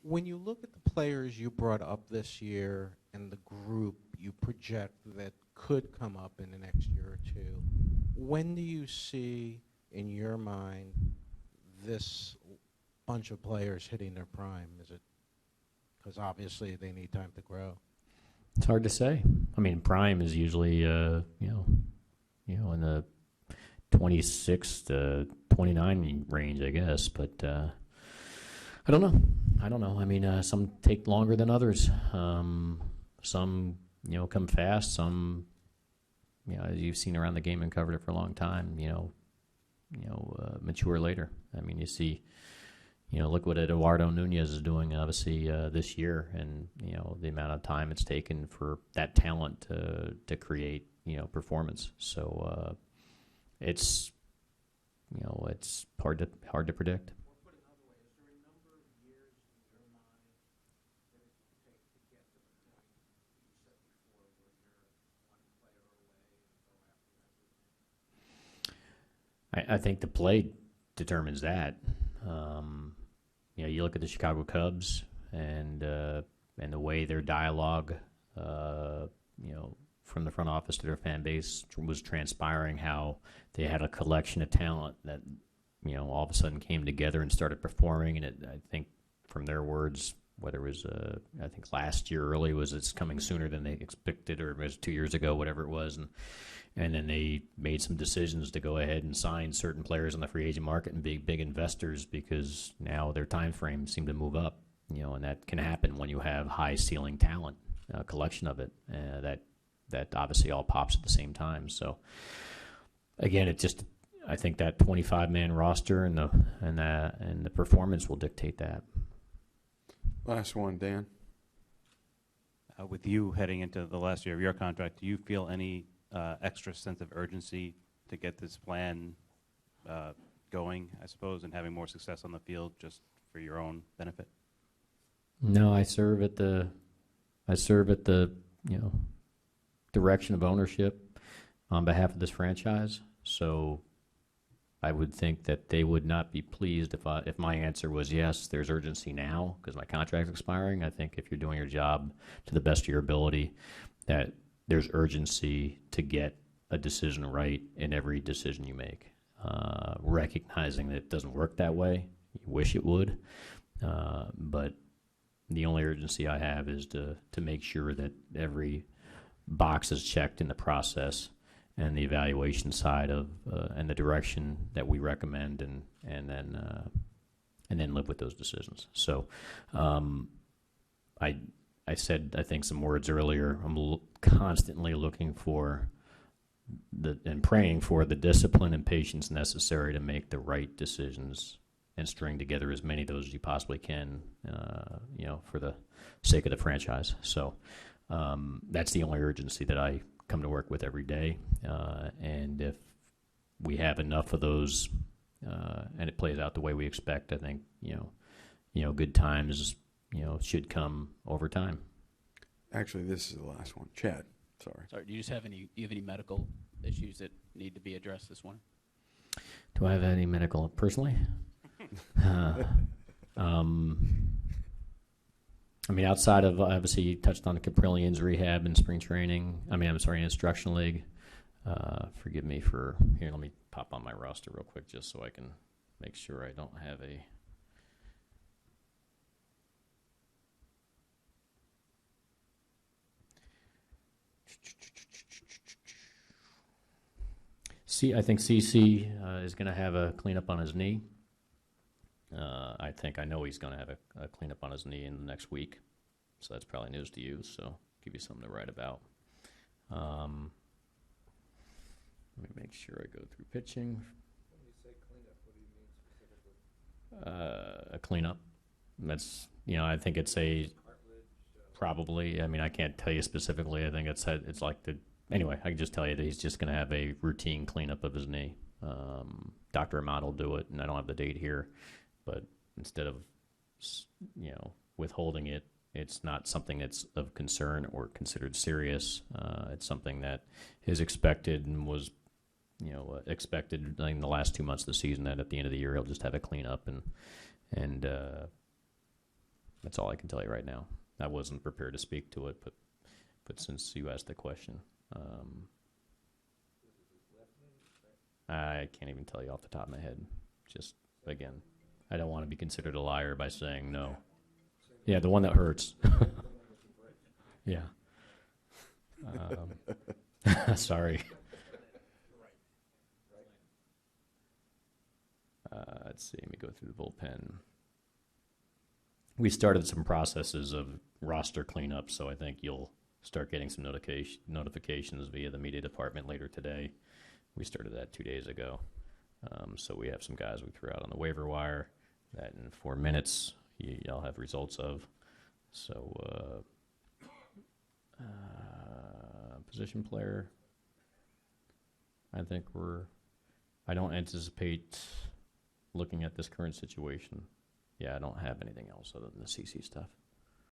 When you look at the players you brought up this year and the group you project that could come up in the next year or two, when do you see, in your mind, this bunch of players hitting their prime? Is it because obviously they need time to grow? It's hard to say. I mean, prime is usually in the 26 to 29 range, I guess. But I don't know. I mean, some take longer than others. Some come fast. Some, as you've seen around the game and covered it for a long time, mature later. I mean, you see, look what Eduardo Nunez is doing, obviously, this year, and, the amount of time it's taken for that talent to create, performance. So it's, it's hard to predict. I think the play determines that. You look at the Chicago Cubs and the way their dialogue, from the front office to their fan base was transpiring, how they had a collection of talent that, all of a sudden came together and started performing. And I think from their words, whether it was, I think last year early it's coming sooner than they expected, or it was 2 years ago, whatever it was. And then they made some decisions to go ahead and sign certain players on the free agent market and big investors, because now their time frame seemed to move up, and that can happen when you have high ceiling talent, a collection of it, that obviously all pops at the same time. So again, I think that 25-man roster and the performance will dictate that. Last one, Dan. With you heading into the last year of your contract, do you feel any extra sense of urgency to get this plan going, I suppose, and having more success on the field just for your own benefit? No, I serve at the direction of ownership on behalf of this franchise. So I would think that they would not be pleased if my answer was yes, there's urgency now because my contract's expiring. I think if you're doing your job to the best of your ability, that there's urgency to get a decision right in every decision you make. Recognizing that it doesn't work that way, you wish it would, but the only urgency I have is to make sure that every box is checked in the process and the evaluation side of and the direction that we recommend, and then live with those decisions. So I said, I think, some words earlier. I'm constantly looking for and praying for the discipline and patience necessary to make the right decisions and string together as many of those as you possibly can, for the sake of the franchise. So that's the only urgency that I come to work with every day. And if we have enough of those and it plays out the way we expect, I think, good times, should come over time. Actually, this is the last one. Chad, sorry. Sorry, do you have any medical issues that need to be addressed this morning? Do I have any medical personally? I mean, outside of, obviously, you touched on the Caprillions rehab and spring training. Instruction league. Forgive me for, here, let me pop on my roster real quick just so I can make sure I don't have a... I think CC is going to have a cleanup on his knee. I know he's going to have a cleanup on his knee in the next week. So that's probably news to you, so give you something to write about. Let me make sure I go through pitching. When you say cleanup, what do you mean specifically? A cleanup. That's, I think it's a... Cartilage? Probably. I can't tell you specifically. I think it's like the... Anyway, I can just tell you that he's just going to have a routine cleanup of his knee. Dr. Ahmad will do it, and I don't have the date here. But instead of, withholding it, it's not something that's of concern or considered serious. It's something that is expected and was, expected in the last 2 months of the season, that at the end of the year he'll just have a cleanup and That's all I can tell you right now. I wasn't prepared to speak to it, but since you asked the question, I can't even tell you off the top of my head. Just, again, I don't want to be considered a liar by saying no. Yeah, the one that hurts. Yeah. Sorry. Let's see, let me go through the bullpen. We started some processes of roster cleanup, so I think you'll start getting some notifications via the media department later today. We started that 2 days ago. So we have some guys we threw out on the waiver wire that in 4 minutes y'all have results of. So position player, I think I don't anticipate looking at this current situation. Yeah, I don't have anything else other than the CC stuff.